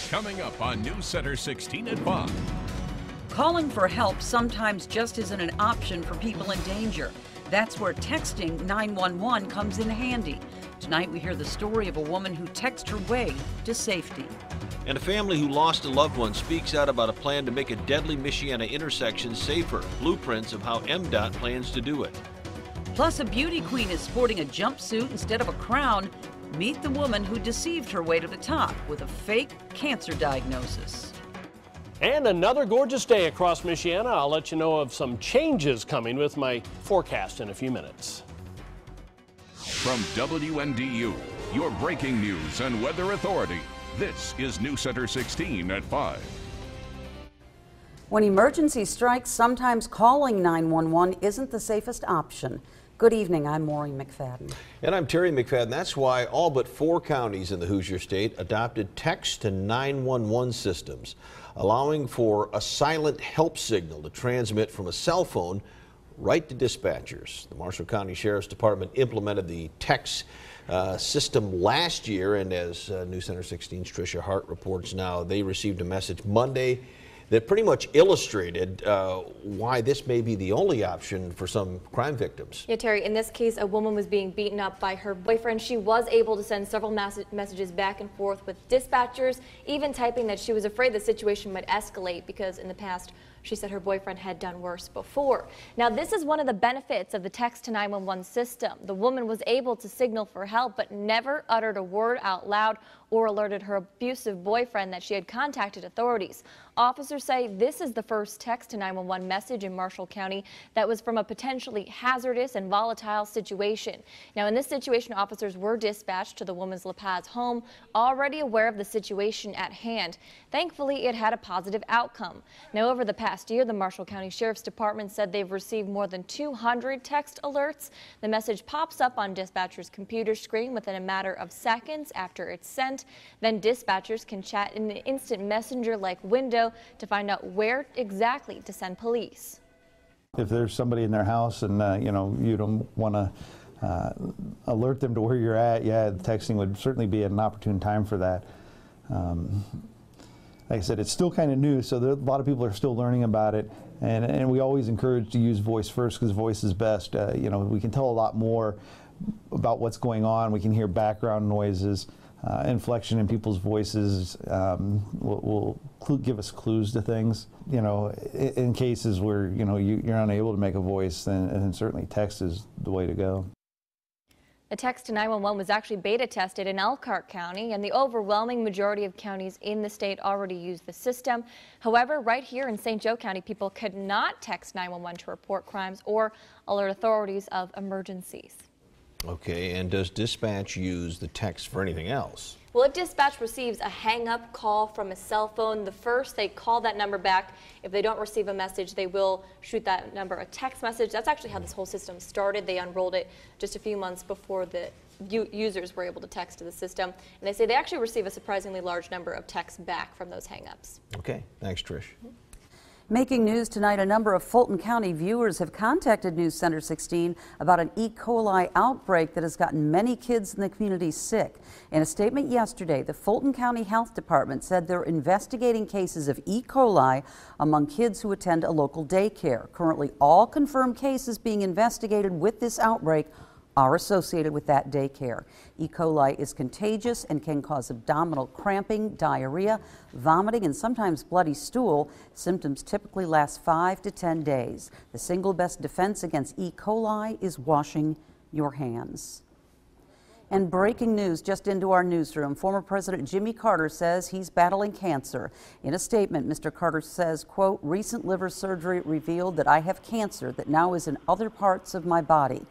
Coming up on News Center 16 at 5. Calling for help sometimes just isn't an option for people in danger. That's where texting 911 comes in handy. Tonight we hear the story of a woman who texted her way to safety. And a family who lost a loved one speaks out about a plan to make a deadly Michiana intersection safer. Blueprints of how MDOT plans to do it. Plus, a beauty queen is sporting a jumpsuit instead of a crown. Meet the woman who deceived her way to the top with a fake cancer diagnosis. And another gorgeous day across Michiana. I'll let you know of some changes coming with my forecast in a few minutes. From WNDU, your breaking news and weather authority, this is News Center 16 at 5. When emergency strikes, sometimes calling 911 isn't the safest option. Good evening, I'm Maureen McFadden. And I'm Terry McFadden. That's why all but 4 counties in the Hoosier State adopted text to 911 systems, allowing for a silent help signal to transmit from a cell phone right to dispatchers. The Marshall County Sheriff's Department implemented the text system last year, and as News Center 16's Tricia Harte reports now, they received a message Monday that pretty much illustrated why this may be the only option for some crime victims. Yeah, Terry, in this case, a woman was being beaten up by her boyfriend. She was able to send several messages back and forth with dispatchers, even typing that she was afraid the situation might escalate because in the past, she said her boyfriend had done worse before. Now, this is one of the benefits of the text to 911 system. The woman was able to signal for help, but never uttered a word out loud or alerted her abusive boyfriend that she had contacted authorities. Officers say this is the first text to 911 message in Marshall County that was from a potentially hazardous and volatile situation. Now, in this situation, officers were dispatched to the woman's La Paz home, already aware of the situation at hand. Thankfully, it had a positive outcome. Now, over the past year, the Marshall County Sheriff's Department said they've received more than 200 text alerts. The message pops up on dispatcher's computer screen within a matter of seconds after it's sent. Then dispatchers can chat in an instant messenger-like window to find out where exactly to send police. If there's somebody in their house and you don't want to alert them to where you're at, yeah, texting would certainly be an opportune time for that. Like I said, it's still kind of new, so a lot of people are still learning about it, and we always encourage to use voice first because voice is best. We can tell a lot more about what's going on. We can hear background noises. Inflection in people's voices will give us clues to things. In cases where you're unable to make a voice, then certainly text is the way to go. The text to 911 was actually beta tested in Elkhart County, and the overwhelming majority of counties in the state already use the system. However, right here in St. Joe County, people could not text 911 to report crimes or alert authorities of emergencies. Okay, and does dispatch use the text for anything else? Well, if dispatch receives a hang-up call from a cell phone, they call that number back. If they don't receive a message, they will shoot that number a text message. That's actually how this whole system started. They unrolled it just a few months before the users were able to text to the system. And they say they actually receive a surprisingly large number of texts back from those hang-ups. Okay, thanks, Trish. Making news tonight, a number of Fulton County viewers have contacted News Center 16 about an E. coli outbreak that has gotten many kids in the community sick. In a statement yesterday, the Fulton County Health Department said they're investigating cases of E. coli among kids who attend a local daycare. Currently, all confirmed cases being investigated with this outbreak are associated with that daycare. E. coli is contagious and can cause abdominal cramping, diarrhea, vomiting, and sometimes bloody stool. Symptoms typically last 5 to 10 days. The single best defense against E. coli is washing your hands. And breaking news just into our newsroom. Former President Jimmy Carter says he's battling cancer. In a statement, Mr. Carter says, quote, "Recent liver surgery revealed that I have cancer that now is in other parts of my body."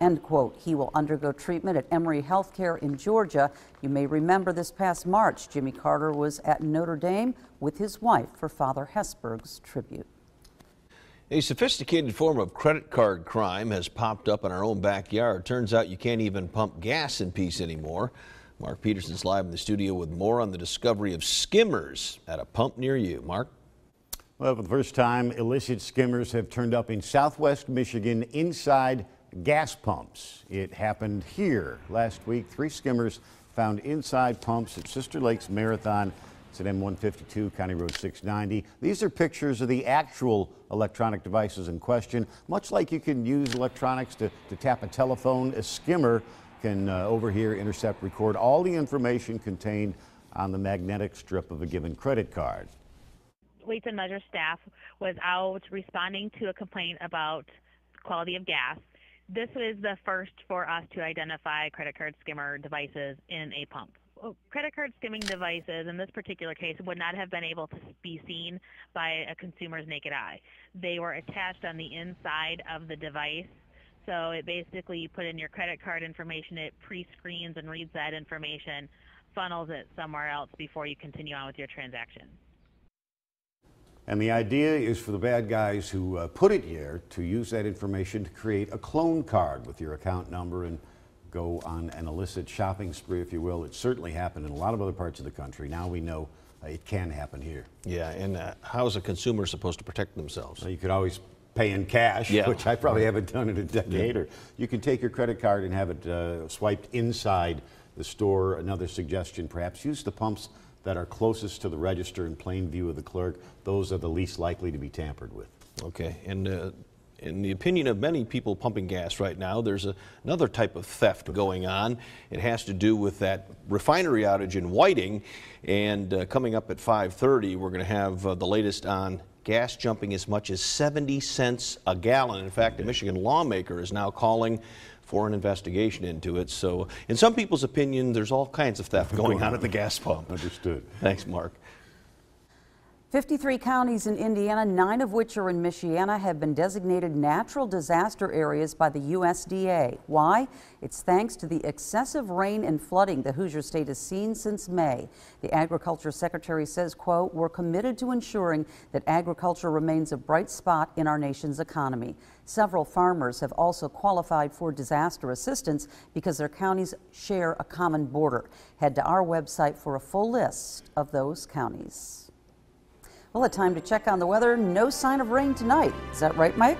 End quote. He will undergo treatment at Emory Healthcare in Georgia. You may remember this past March, Jimmy Carter was at Notre Dame with his wife for Father Hesburgh's tribute. A sophisticated form of credit card crime has popped up in our own backyard. Turns out you can't even pump gas in peace anymore. Mark Peterson's live in the studio with more on the discovery of skimmers at a pump near you. Mark? Well, for the first time, illicit skimmers have turned up in southwest Michigan inside gas pumps. It happened here last week. 3 skimmers found inside pumps at Sister Lakes Marathon It's at M152, County Road 690. These are pictures of the actual electronic devices in question. Much like you can use electronics to tap a telephone, a skimmer can overhear, intercept, record all the information contained on the magnetic strip of a given credit card. Weights and Measure staff was out responding to a complaint about quality of gas. This was the first for us to identify credit card skimmer devices in a pump. Credit card skimming devices in this particular case would not have been able to be seen by a consumer's naked eye. They were attached on the inside of the device. So it basically, you put in your credit card information, it pre-screens and reads that information, funnels it somewhere else before you continue on with your transaction. And the idea is for the bad guys who put it here to use that information to create a clone card with your account number and go on an illicit shopping spree, if you will. It certainly happened in a lot of other parts of the country. Now we know it can happen here. Yeah, and how is a consumer supposed to protect themselves? Well, you could always pay in cash, which I probably haven't done in a decade, or you can take your credit card and have it swiped inside the store. Another suggestion, perhaps use the pumps that are closest to the register in plain view of the clerk. Those are the least likely to be tampered with. Okay, and in the opinion of many people pumping gas right now, there's another type of theft going on. It has to do with that refinery outage in Whiting, and coming up at 5:30, we're going to have the latest on gas jumping as much as 70 cents a gallon. In fact, a Michigan lawmaker is now calling for an investigation into it. So in some people's opinion, there's all kinds of theft going on at the gas pump. Understood. Thanks, Mark. 53 counties in Indiana, 9 of which are in Michiana, have been designated natural disaster areas by the USDA. Why? It's thanks to the excessive rain and flooding the Hoosier State has seen since May. The Agriculture Secretary says, quote, "We're committed to ensuring that agriculture remains a bright spot in our nation's economy." Several farmers have also qualified for disaster assistance because their counties share a common border. Head to our website for a full list of those counties. Well, it's time to check on the weather. No sign of rain tonight. Is that right, Mike?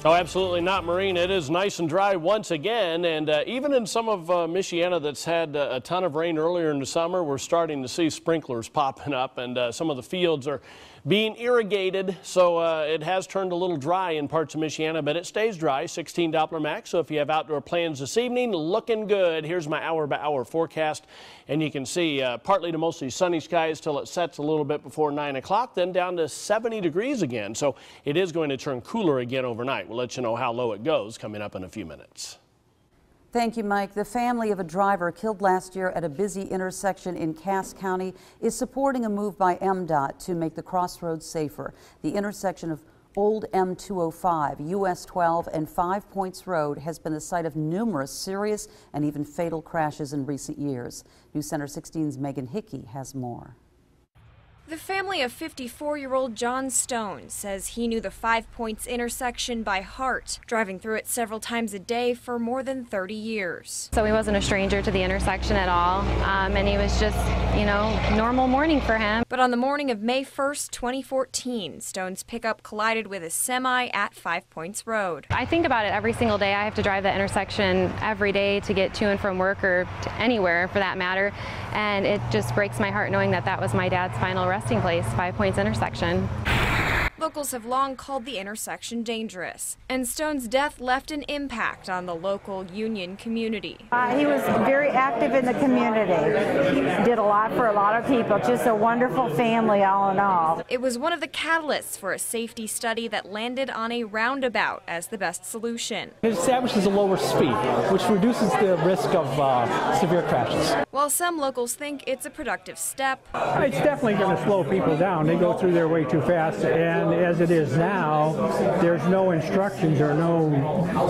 Oh, absolutely not, Maureen. It is nice and dry once again, and even in some of Michiana that's had a ton of rain earlier in the summer, we're starting to see sprinklers popping up, and some of the fields are being irrigated, so it has turned a little dry in parts of Michiana, but it stays dry, 16 Doppler max. So if you have outdoor plans this evening, looking good. Here's my hour-by-hour forecast, and you can see partly to mostly sunny skies till it sets a little bit before 9 o'clock, then down to 70 degrees again. So it is going to turn cooler again overnight. We'll let you know how low it goes coming up in a few minutes. Thank you, Mike. The family of a driver killed last year at a busy intersection in Cass County is supporting a move by MDOT to make the crossroads safer. The intersection of Old M205, US 12, and 5 Points Road has been the site of numerous serious and even fatal crashes in recent years. News Center 16's Megan Hickey has more. The family of 54-year-old John Stone says he knew the 5 Points intersection by heart, driving through it several times a day for more than 30 years. So he wasn't a stranger to the intersection at all, and he was just, you know, normal morning for him. But on the morning of May 1st, 2014, Stone's pickup collided with a semi at 5 Points Road. I think about it every single day. I have to drive that intersection every day to get to and from work or to anywhere for that matter, and it just breaks my heart knowing that that was my dad's final resting place, 5 Points intersection. Locals have long called the intersection dangerous, and Stone's death left an impact on the local Union community. He was very active in the community. He did a lot for a lot of people, just a wonderful family all in all. It was one of the catalysts for a safety study that landed on a roundabout as the best solution. It establishes a lower speed, which reduces the risk of severe crashes. While some locals think it's a productive step, it's definitely going to slow people down. They go through their way too fast, and as it is now, there's no instructions or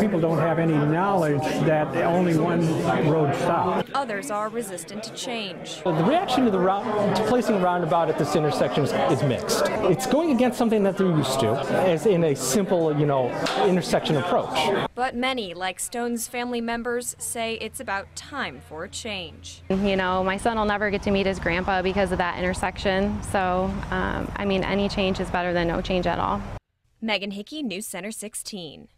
people don't have any knowledge that only one road stops. Others are resistant to change. The reaction to placing a roundabout at this intersection is mixed. It's going against something that they're used to, as in a simple, intersection approach. But many, like Stone's family members, say it's about time for a change. You know, my son will never get to meet his grandpa because of that intersection, so, any change is better than no change at all. Megan Hickey, News Center 16.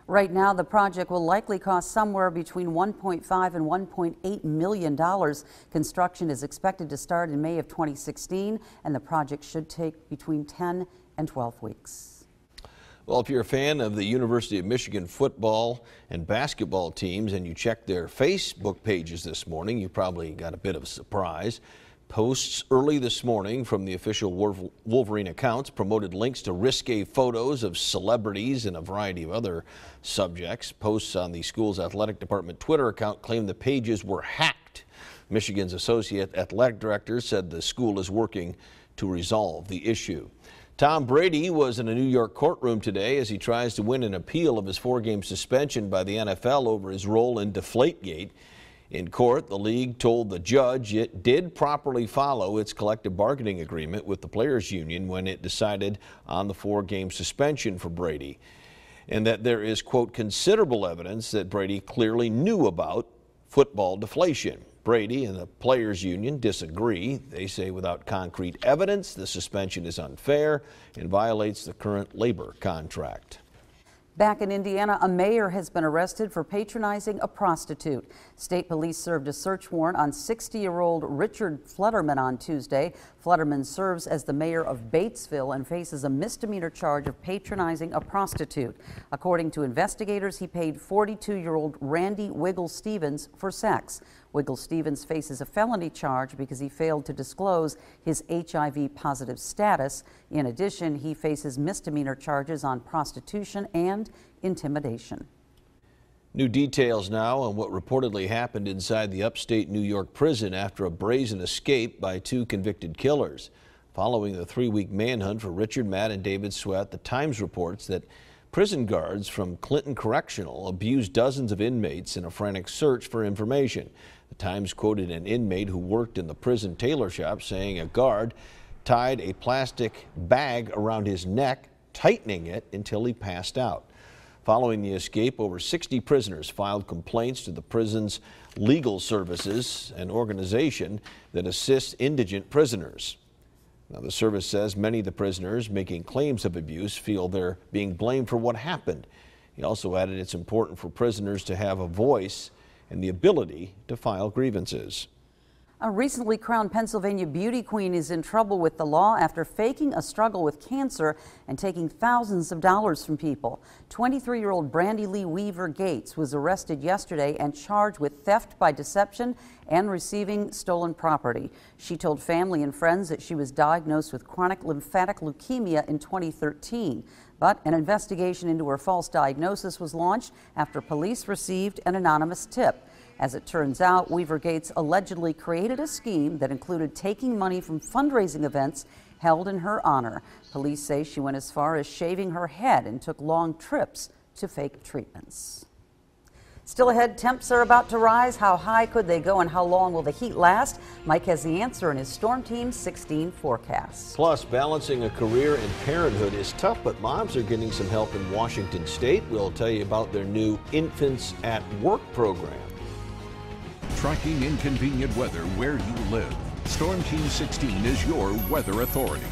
Right now, the project will likely cost somewhere between $1.5 and $1.8 million. Construction is expected to start in May of 2016, and the project should take between 10 and 12 weeks. Well, if you're a fan of the University of Michigan football and basketball teams and you checked their Facebook pages this morning, you probably got a bit of a surprise. Posts early this morning from the official Wolverine accounts promoted links to risque photos of celebrities and a variety of other subjects. Posts on the school's athletic department Twitter account claimed the pages were hacked. Michigan's associate athletic director said the school is working to resolve the issue. Tom Brady was in a New York courtroom today as he tries to win an appeal of his 4-game suspension by the NFL over his role in Deflategate. In court, the league told the judge it did properly follow its collective bargaining agreement with the players' union when it decided on the 4-game suspension for Brady, and that there is, quote, considerable evidence that Brady clearly knew about football deflation. Brady and the players' union disagree. They say without concrete evidence, the suspension is unfair and violates the current labor contract. Back in Indiana, a mayor has been arrested for patronizing a prostitute. State police served a search warrant on 60-year-old Richard Flutterman on Tuesday. Flutterman serves as the mayor of Batesville and faces a misdemeanor charge of patronizing a prostitute. According to investigators, he paid 42-year-old Randy Wiggle Stevens for sex. Wiggle Stevens faces a felony charge because he failed to disclose his HIV-positive status. In addition, he faces misdemeanor charges on prostitution and intimidation. New details now on what reportedly happened inside the upstate New York prison after a brazen escape by 2 convicted killers. Following the 3-week manhunt for Richard, Matt, and David Sweat, the Times reports that prison guards from Clinton Correctional abused dozens of inmates in a frantic search for information. The Times quoted an inmate who worked in the prison tailor shop saying a guard tied a plastic bag around his neck, tightening it until he passed out. Following the escape, over 60 prisoners filed complaints to the prison's legal services, an organization that assists indigent prisoners. Now, the service says many of the prisoners making claims of abuse feel they're being blamed for what happened. He also added it's important for prisoners to have a voice and the ability to file grievances. A recently crowned Pennsylvania beauty queen is in trouble with the law after faking a struggle with cancer and taking thousands of dollars from people. 23-year-old Brandy Lee Weaver Gates was arrested yesterday and charged with theft by deception and receiving stolen property. She told family and friends that she was diagnosed with chronic lymphatic leukemia in 2013. But an investigation into her false diagnosis was launched after police received an anonymous tip. As it turns out, Weaver Gates allegedly created a scheme that included taking money from fundraising events held in her honor. Police say she went as far as shaving her head and took long trips to fake treatments. Still ahead, temps are about to rise. How high could they go and how long will the heat last? Mike has the answer in his Storm Team 16 forecast. Plus, balancing a career and parenthood is tough, but moms are getting some help in Washington State. We'll tell you about their new Infants at Work program. Tracking inconvenient weather where you live. Storm Team 16 is your weather authority.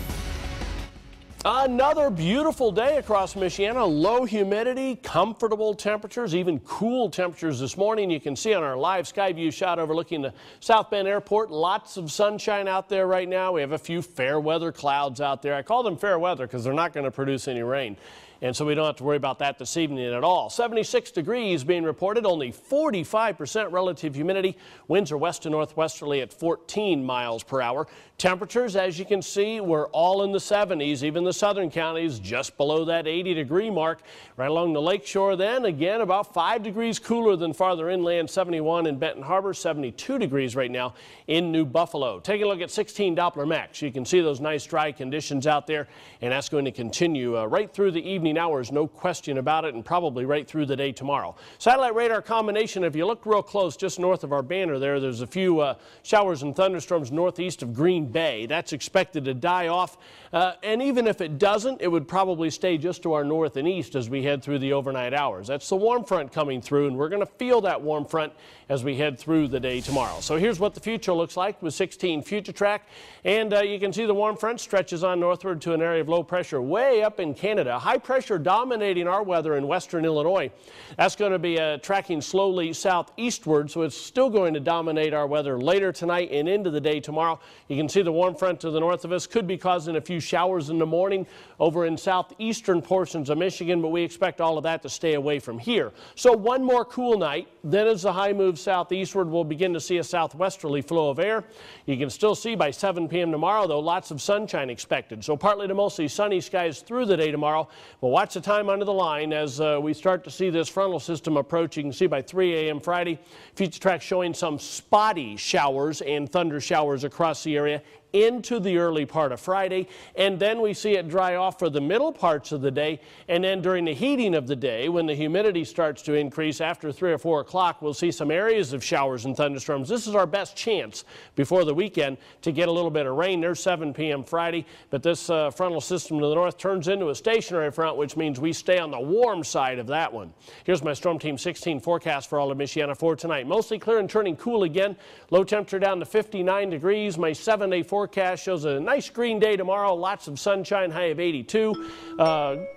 Another beautiful day across Michiana. Low humidity, comfortable temperatures, even cool temperatures this morning. You can see on our live sky view shot overlooking the South Bend Airport. Lots of sunshine out there right now. We have a few fair weather clouds out there. I call them fair weather because they're not going to produce any rain. And so we don't have to worry about that this evening at all. 76 degrees being reported, only 45% relative humidity. Winds are west to northwesterly at 14 miles per hour. Temperatures, as you can see, we're all in the 70s. Even the southern counties just below that 80-degree mark. Right along the lakeshore then, again, about 5 degrees cooler than farther inland. 71 in Benton Harbor, 72 degrees right now in New Buffalo. Take a look at 16 Doppler max. You can see those nice dry conditions out there, and that's going to continue right through the evening hours, no question about it, and probably right through the day tomorrow. Satellite radar combination, if you look real close just north of our banner there's a few showers and thunderstorms northeast of Green Bay. That's expected to die off, and even if it doesn't, it would probably stay just to our north and east as we head through the overnight hours. That's the warm front coming through, and we're going to feel that warm front as we head through the day tomorrow. So here's what the future looks like with 16 Future Track, and you can see the warm front stretches on northward to an area of low pressure way up in Canada. High pressure pressure dominating our weather in western Illinois. That's going to be tracking slowly southeastward, so it's still going to dominate our weather later tonight and into the day tomorrow. You can see the warm front to the north of us could be causing a few showers in the morning over in southeastern portions of Michigan, but we expect all of that to stay away from here. So one more cool night, then as the high moves southeastward, we'll begin to see a southwesterly flow of air. You can still see by 7 p.m. tomorrow, though, lots of sunshine expected. So partly to mostly sunny skies through the day tomorrow. We'll watch the time under the line as we start to see this frontal system approach. You can see by 3 a.m. Friday, future track showing some spotty showers and thunder showers across the area into the early part of Friday, and then we see it dry off for the middle parts of the day, and then during the heating of the day, when the humidity starts to increase after 3 or 4 o'clock, we'll see some areas of showers and thunderstorms. This is our best chance before the weekend to get a little bit of rain. There's 7 p.m. Friday, but this frontal system to the north turns into a stationary front, which means we stay on the warm side of that one. Here's my Storm Team 16 forecast for all of Michiana for tonight. Mostly clear and turning cool again. Low temperature down to 59 degrees. My 7-day forecast shows a nice green day tomorrow, lots of sunshine, high of 82.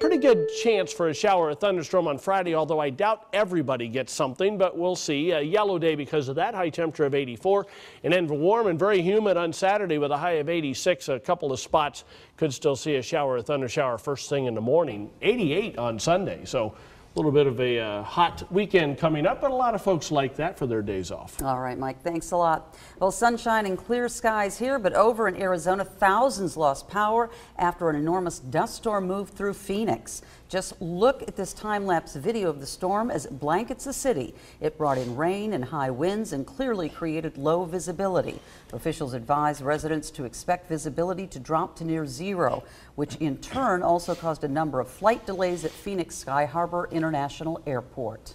Pretty good chance for a shower or thunderstorm on Friday, although I doubt everybody gets something, but we'll see. A yellow day because of that, high temperature of 84. And then warm and very humid on Saturday with a high of 86. A couple of spots could still see a shower or thunder shower first thing in the morning. 88 on Sunday, so a little bit of a hot weekend coming up, but a lot of folks like that for their days off. All right, Mike, thanks a lot. Well, sunshine and clear skies here, but over in Arizona, thousands lost power after an enormous dust storm moved through Phoenix. Just look at this time-lapse video of the storm as it blankets the city. It brought in rain and high winds and clearly created low visibility. Officials advise residents to expect visibility to drop to near zero, which in turn also caused a number of flight delays at Phoenix Sky Harbor International Airport.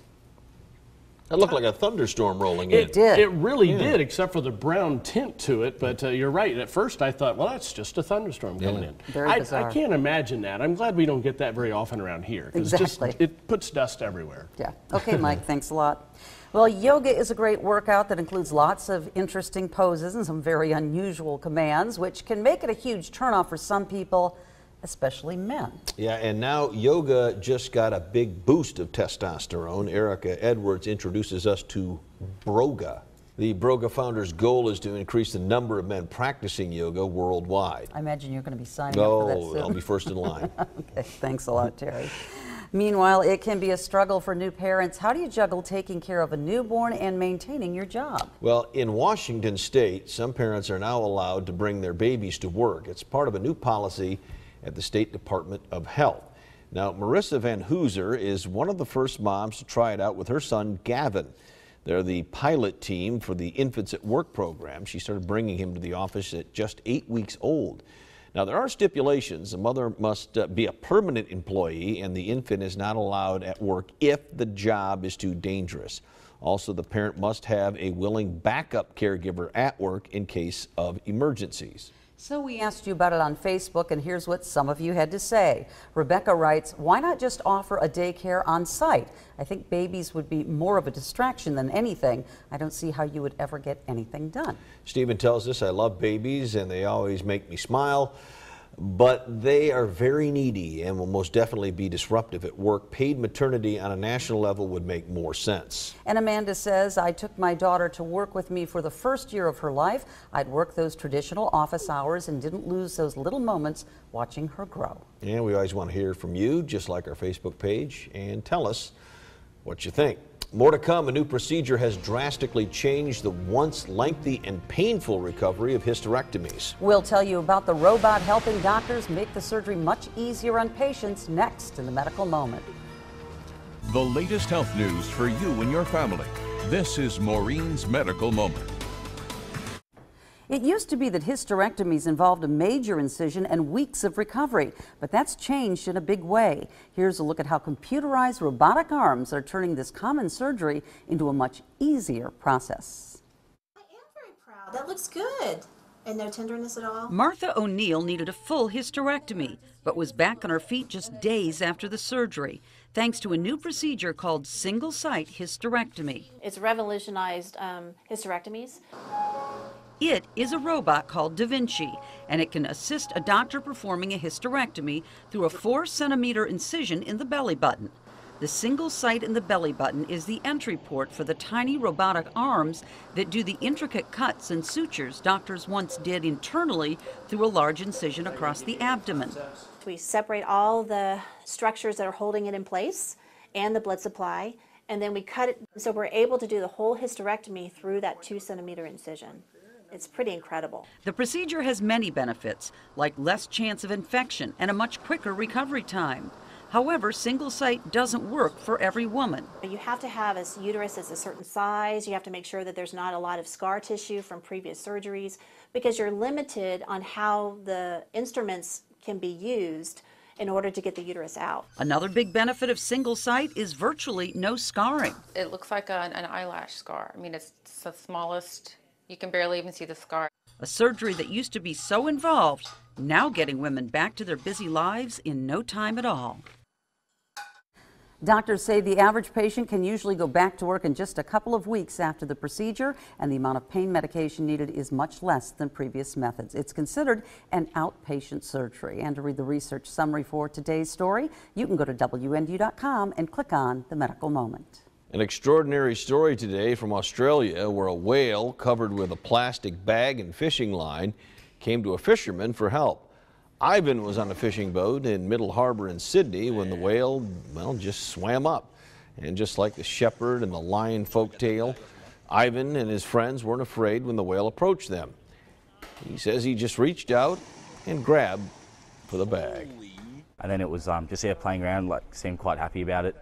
It looked like a thunderstorm rolling in. It did. It really did, except for the brown tint to it. But you're right. At first, I thought, well, that's just a thunderstorm coming in. Very bizarre. I can't imagine that. I'm glad we don't get that very often around here. Exactly. It puts dust everywhere. Yeah. Okay, Mike, thanks a lot. Well, yoga is a great workout that includes lots of interesting poses and some very unusual commands, which can make it a huge turnoff for some people, especially men. Yeah, and now yoga just got a big boost of testosterone. Erica Edwards introduces us to Broga. The Broga founder's goal is to increase the number of men practicing yoga worldwide. I imagine you're going to be signing up for that soon. I'll be first in line. Okay, thanks a lot, Terry. Meanwhile, it can be a struggle for new parents. How do you juggle taking care of a newborn and maintaining your job? Well, in Washington State, some parents are now allowed to bring their babies to work. It's part of a new policy at the State Department of Health. Now, Marissa Van Hooser is one of the first moms to try it out with her son, Gavin. They're the pilot team for the Infants at Work program. She started bringing him to the office at just 8 weeks old. Now, there are stipulations. The mother must be a permanent employee, and the infant is not allowed at work if the job is too dangerous. Also, the parent must have a willing backup caregiver at work in case of emergencies. So we asked you about it on Facebook, and here's what some of you had to say. Rebecca writes, why not just offer a daycare on site? I think babies would be more of a distraction than anything. I don't see how you would ever get anything done. Stephen tells us, I love babies and they always make me smile, but they are very needy and will most definitely be disruptive at work. Paid maternity on a national level would make more sense. And Amanda says, I took my daughter to work with me for the first year of her life. I'd work those traditional office hours and didn't lose those little moments watching her grow. And we always want to hear from you, just like our Facebook page, and tell us what you think. More to come. A new procedure has drastically changed the once lengthy and painful recovery of hysterectomies. We'll tell you about the robot helping doctors make the surgery much easier on patients next in the Medical Moment. The latest health news for you and your family. This is Maureen's Medical Moment. It used to be that hysterectomies involved a major incision and weeks of recovery, but that's changed in a big way. Here's a look at how computerized robotic arms are turning this common surgery into a much easier process. I am very proud. That looks good. And no tenderness at all? Martha O'Neill needed a full hysterectomy, but was back on her feet just days after the surgery, thanks to a new procedure called single-site hysterectomy. It's revolutionized hysterectomies. It is a robot called Da Vinci, and it can assist a doctor performing a hysterectomy through a 4-centimeter incision in the belly button. The single site in the belly button is the entry port for the tiny robotic arms that do the intricate cuts and sutures doctors once did internally through a large incision across the abdomen. We separate all the structures that are holding it in place and the blood supply, and then we cut it so we're able to do the whole hysterectomy through that 2-centimeter incision. It's pretty incredible. The procedure has many benefits, like less chance of infection and a much quicker recovery time. However, single site doesn't work for every woman. You have to have a uterus that's a certain size. You have to make sure that there's not a lot of scar tissue from previous surgeries, because you're limited on how the instruments can be used in order to get the uterus out. Another big benefit of single site is virtually no scarring. It looks like an eyelash scar. I mean, it's the smallest. You can barely even see the scar. A surgery that used to be so involved, now getting women back to their busy lives in no time at all. Doctors say the average patient can usually go back to work in just a couple of weeks after the procedure, and the amount of pain medication needed is much less than previous methods. It's considered an outpatient surgery. And to read the research summary for today's story, you can go to WNDU.com and click on the medical moment. An extraordinary story today from Australia, where a whale covered with a plastic bag and fishing line came to a fisherman for help. Ivan was on a fishing boat in Middle Harbor in Sydney when the whale, well, just swam up. And just like the shepherd and the lion folk tale, Ivan and his friends weren't afraid when the whale approached them. He says he just reached out and grabbed for the bag. And then it was just there playing around, seemed quite happy about it.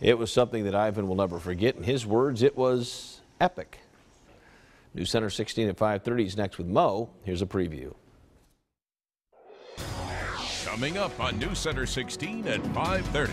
It was something that Ivan will never forget. In his words, it was epic. News Center 16 at 5:30 is next with Mo. Here's a preview. Coming up on News Center 16 at 5:30.